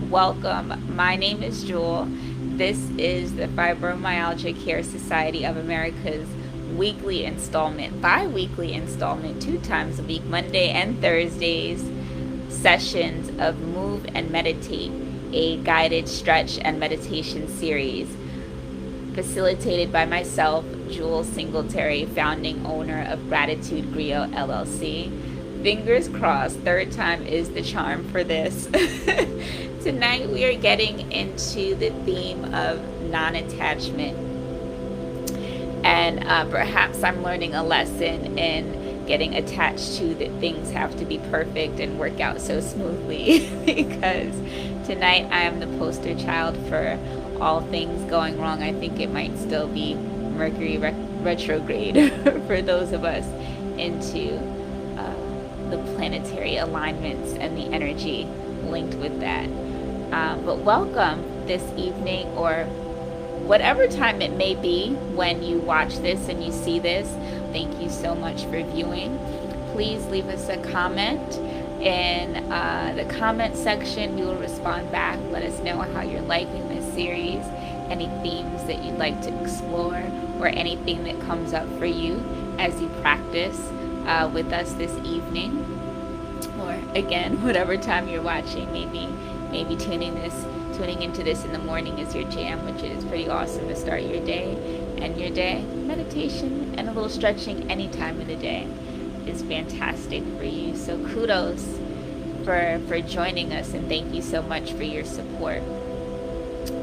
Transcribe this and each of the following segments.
Welcome. My name is Jewel. This is the Fibromyalgia Care Society of America's weekly installment, bi-weekly installment, 2 times a week, Monday and Thursdays, sessions of Move and Meditate, a guided stretch and meditation series facilitated by myself, Jewel Singletary, founding owner of Gratitude Griot LLC. Fingers crossed, third time is the charm for this. Tonight we are getting into the theme of non-attachment. And perhaps I'm learning a lesson in getting attached to that things have to be perfect and work out so smoothly because tonight I am the poster child for all things going wrong. I think it might still be Mercury retrograde for those of us into the planetary alignments and the energy linked with that. But welcome this evening, or whatever time it may be when you watch this and you see this. Thank you so much for viewing. Please leave us a comment in the comment section. We will respond back. Let us know how you're liking this series, any themes that you'd like to explore, or anything that comes up for you as you practice with us this evening, or again, whatever time you're watching. Maybe tuning into this in the morning is your jam, which is pretty awesome to start your day. And your day, meditation and a little stretching any time of the day is fantastic for you. So kudos for joining us, and thank you so much for your support.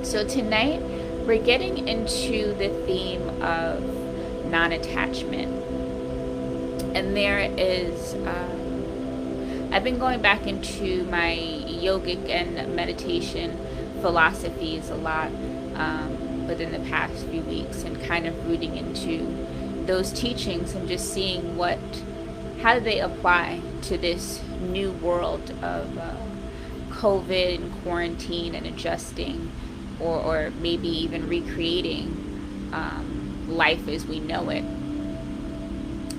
So tonight we're getting into the theme of non-attachment. And there is, I've been going back into my yogic and meditation philosophies a lot within the past few weeks, and kind of rooting into those teachings and just seeing how do they apply to this new world of COVID and quarantine and adjusting, or maybe even recreating life as we know it.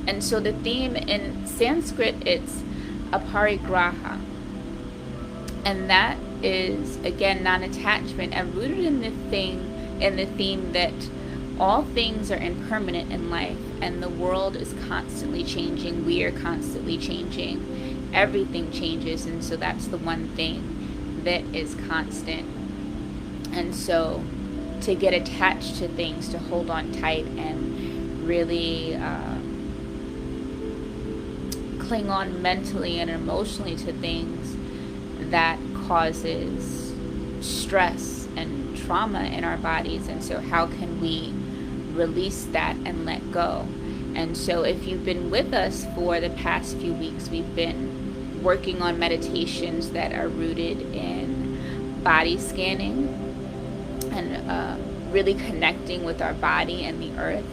And so the theme in Sanskrit, it's aparigraha. And that is, again, non-attachment, and rooted in the theme that all things are impermanent in life, and the world is constantly changing. We are constantly changing. Everything changes, and so that's the one thing that is constant. And so to get attached to things, to hold on tight and really cling on mentally and emotionally to things, that causes stress and trauma in our bodies. And so how can we release that and let go? And so if you've been with us for the past few weeks, we've been working on meditations that are rooted in body scanning and really connecting with our body and the earth,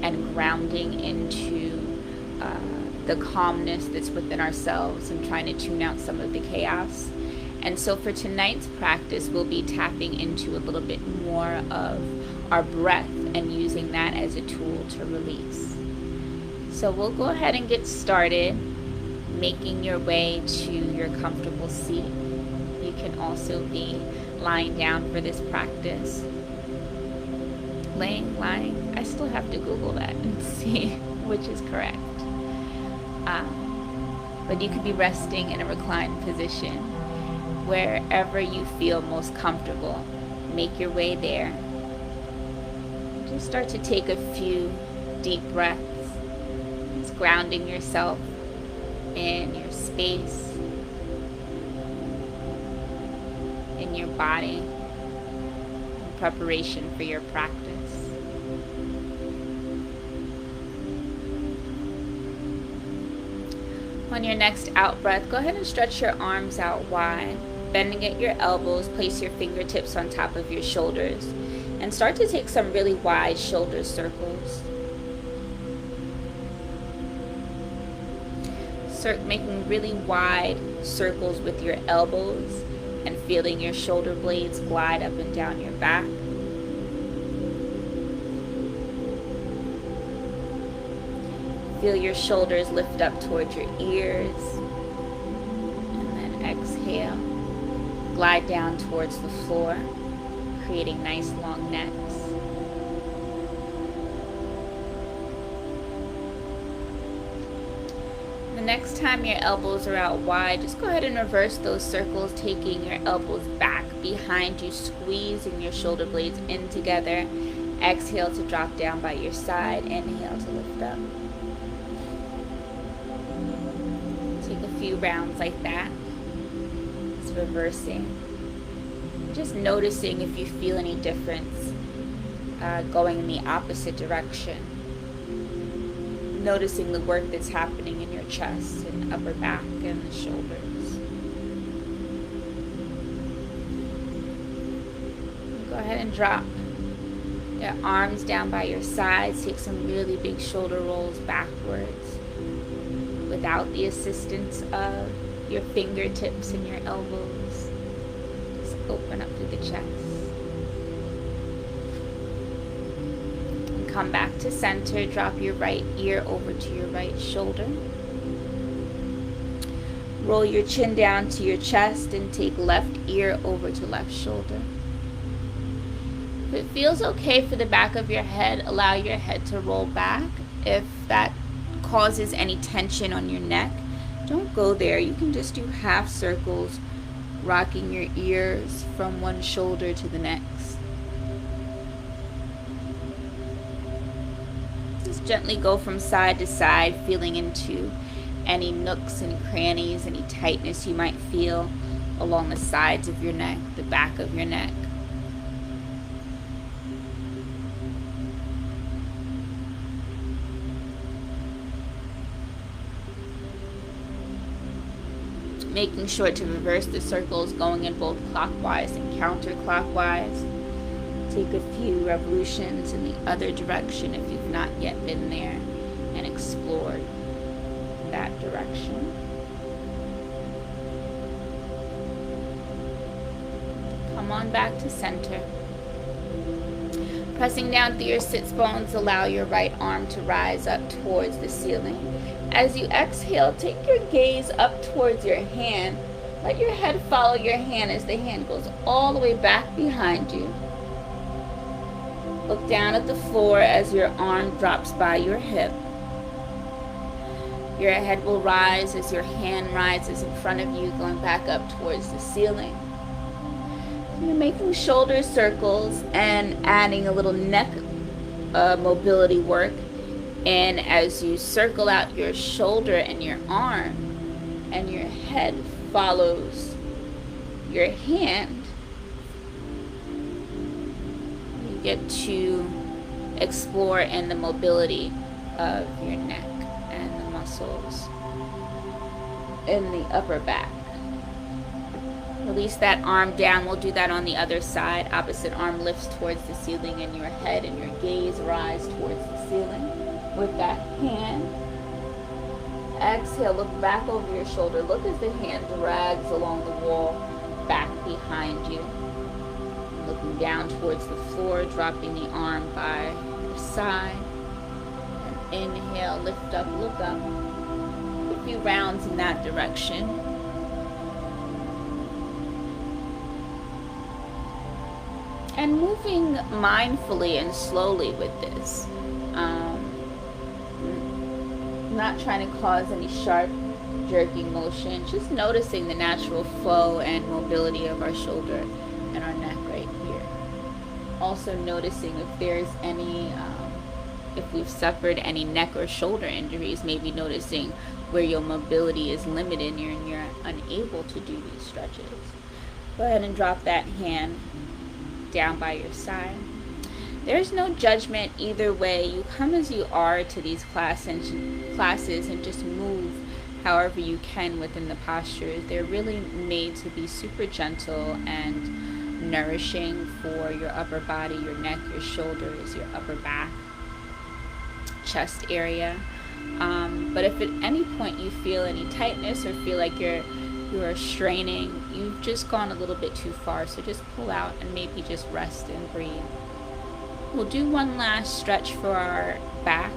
and grounding into the calmness that's within ourselves, and trying to tune out some of the chaos. And so for tonight's practice, we'll be tapping into a little bit more of our breath and using that as a tool to release. So we'll go ahead and get started, making your way to your comfortable seat. You can also be lying down for this practice. Lying, I still have to Google that and see which is correct. But you could be resting in a reclined position, wherever you feel most comfortable. Make your way there. Just start to take a few deep breaths. Just grounding yourself in your space, in your body, in preparation for your practice. On your next out breath, go ahead and stretch your arms out wide, bending at your elbows. Place your fingertips on top of your shoulders and start to take some really wide shoulder circles. Making really wide circles with your elbows and feeling your shoulder blades glide up and down your back. Feel your shoulders lift up towards your ears, and then exhale. glide down towards the floor, creating nice long necks. The next time your elbows are out wide, just go ahead and reverse those circles, taking your elbows back behind you, squeezing your shoulder blades in together. Exhale to drop down by your side. Inhale to lift up. Take a few rounds like that. Just reversing. Just noticing if you feel any difference going in the opposite direction. Noticing the work that's happening in your chest and upper back and the shoulders. Go ahead and drop your arms down by your sides. Take some really big shoulder rolls backwards without the assistance of your fingertips and your elbows. Just open up through the chest. Come back to center. Drop your right ear over to your right shoulder. Roll your chin down to your chest and take left ear over to left shoulder. If it feels okay for the back of your head, allow your head to roll back. If that causes any tension on your neck, don't go there. You can just do half circles, rocking your ears from one shoulder to the next. Gently go from side to side, feeling into any nooks and crannies, any tightness you might feel along the sides of your neck, the back of your neck. Making sure to reverse the circles, going in both clockwise and counterclockwise. Take a few revolutions in the other direction if you've not yet been there and explored that direction. Come on back to center. Pressing down through your sits bones, allow your right arm to rise up towards the ceiling. As you exhale, take your gaze up towards your hand. Let your head follow your hand as the hand goes all the way back behind you. Look down at the floor as your arm drops by your hip. Your head will rise as your hand rises in front of you, going back up towards the ceiling. You're making shoulder circles and adding a little neck mobility work. And as you circle out your shoulder and your arm, and your head follows your hand, get to explore in the mobility of your neck and the muscles in the upper back. Release that arm down. We'll do that on the other side. Opposite arm lifts towards the ceiling and your head and your gaze rise towards the ceiling. With that hand, exhale, look back over your shoulder. Look as the hand drags along the wall back behind you. Looking down towards the floor, dropping the arm by the side. And inhale, lift up, look up. A few rounds in that direction. And moving mindfully and slowly with this. Not trying to cause any sharp, jerking motion. Just noticing the natural flow and mobility of our shoulder and our neck right here. Also noticing if there's any, if we've suffered any neck or shoulder injuries, maybe noticing where your mobility is limited and you're unable to do these stretches. Go ahead and drop that hand down by your side. There's no judgment either way. You come as you are to these classes and just move however you can within the postures. They're really made to be super gentle and nourishing for your upper body, your neck, your shoulders, your upper back, chest area. But if at any point you feel any tightness or feel like you are straining, you've just gone a little bit too far. So just pull out and maybe just rest and breathe. We'll do one last stretch for our back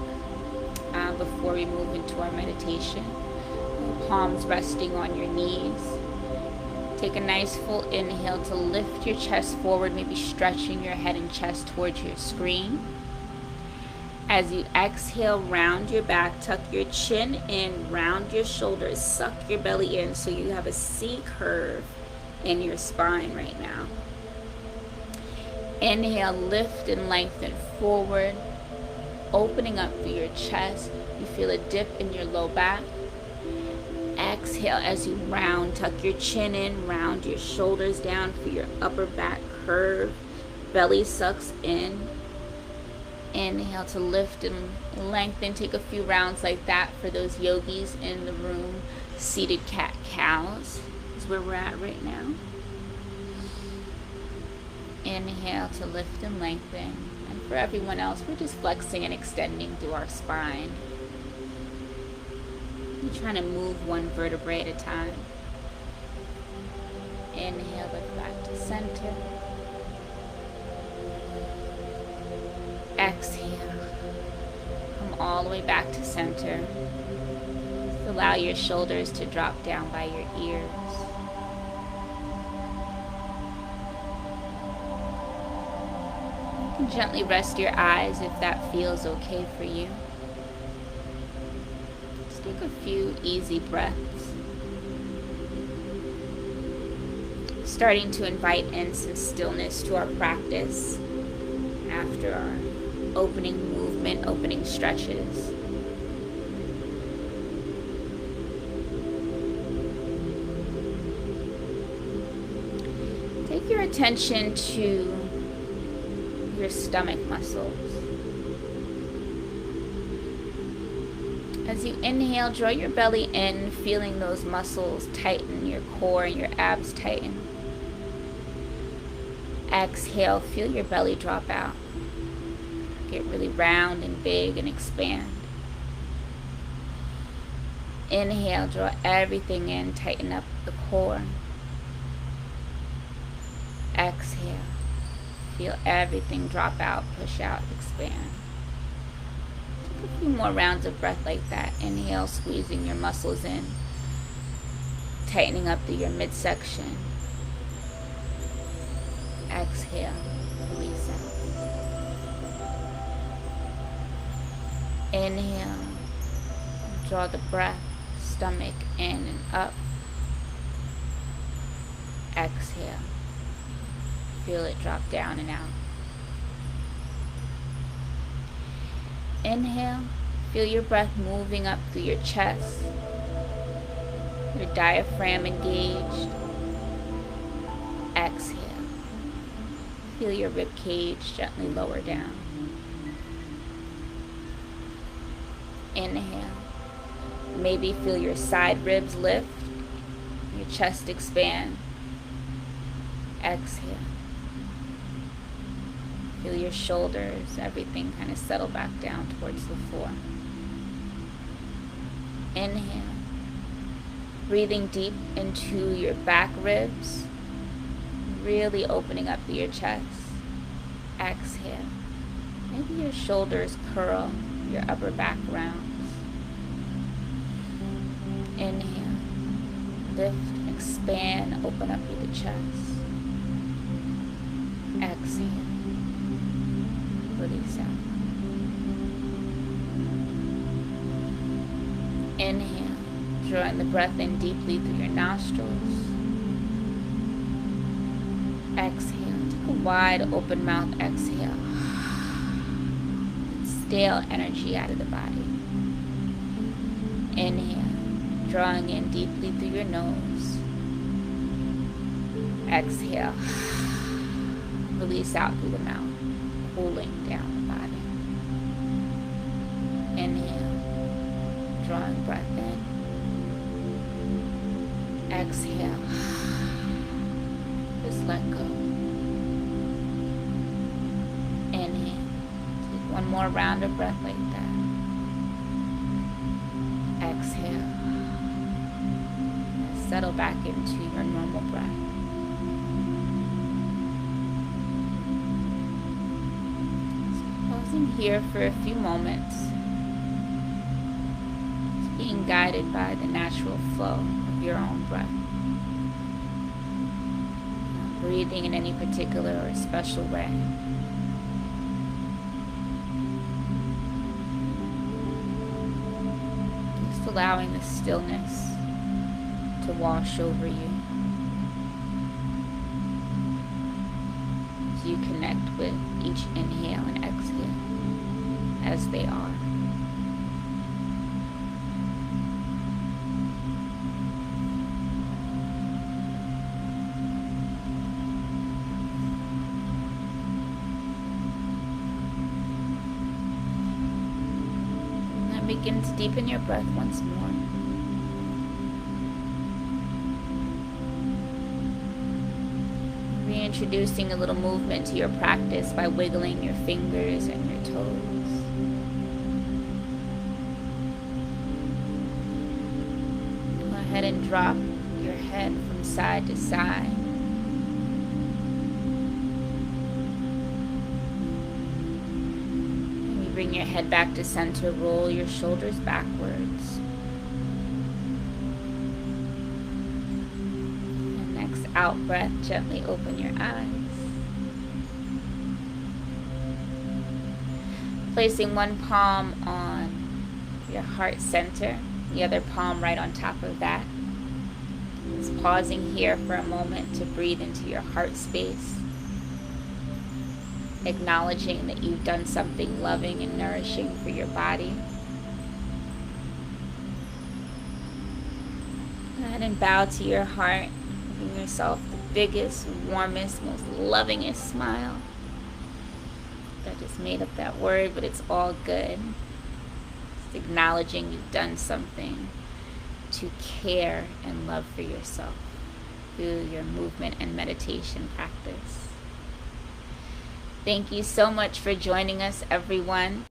before we move into our meditation. Palms resting on your knees. Take a nice full inhale to lift your chest forward, maybe stretching your head and chest towards your screen. As you exhale, round your back, tuck your chin in, round your shoulders, suck your belly in so you have a C curve in your spine right now. Inhale, lift and lengthen forward, opening up through your chest. You feel a dip in your low back. Exhale as you round, tuck your chin in, round your shoulders down for your upper back curve. Belly sucks in. Inhale to lift and lengthen. Take a few rounds like that for those yogis in the room. Seated cat-cows is where we're at right now. Inhale to lift and lengthen. And for everyone else, we're just flexing and extending through our spine. You're trying to move one vertebrae at a time. Inhale, lift back to center. Exhale. Come all the way back to center. Just allow your shoulders to drop down by your ears. You can gently rest your eyes if that feels okay for you. Just take a few easy breaths. Starting to invite in some stillness to our practice after our opening movement, opening stretches. Take your attention to your stomach muscles. As you inhale, draw your belly in, feeling those muscles tighten, your core and your abs tighten. Exhale, feel your belly drop out. Get really round and big and expand. Inhale, draw everything in, tighten up the core. Exhale, feel everything drop out, push out, expand. Take a few more rounds of breath like that. Inhale, squeezing your muscles in, tightening up through your midsection. Exhale, release out. Inhale, draw the breath, stomach in and up. Exhale, feel it drop down and out. Inhale, feel your breath moving up through your chest, your diaphragm engaged. Exhale, feel your rib cage gently lower down. Inhale, maybe feel your side ribs lift, your chest expand. Exhale, feel your shoulders, everything kind of settle back down towards the floor. Inhale, breathing deep into your back ribs, really opening up your chest. Exhale, maybe your shoulders curl, your upper back rounds. Inhale, lift, expand, open up through the chest. Exhale, release out. Inhale, drawing the breath in deeply through your nostrils. Exhale, take a wide open mouth exhale. Stale energy out of the body. Inhale, drawing in deeply through your nose. Exhale, release out through the mouth, cooling down the body. Inhale, drawing breath in. Exhale, just let go. Inhale, take one more round of breath like that. Exhale, settle back into your normal breath. Pausing here for a few moments, just being guided by the natural flow of your own breath. breathing in any particular or special way. Just allowing the stillness to wash over you as you connect with each inhale and exhale as they are. And begin to deepen your breath once more. Reintroducing a little movement to your practice by wiggling your fingers and your toes. Go ahead and drop your head from side to side. And you bring your head back to center, roll your shoulders backwards. Out breath, gently open your eyes. Placing one palm on your heart center, the other palm right on top of that. Just pausing here for a moment to breathe into your heart space. Acknowledging that you've done something loving and nourishing for your body. Go ahead and bow to your heart. Giving yourself the biggest, warmest, most lovingest smile. I just made up that word, but it's all good. Just acknowledging you've done something to care and love for yourself through your movement and meditation practice. Thank you so much for joining us, everyone.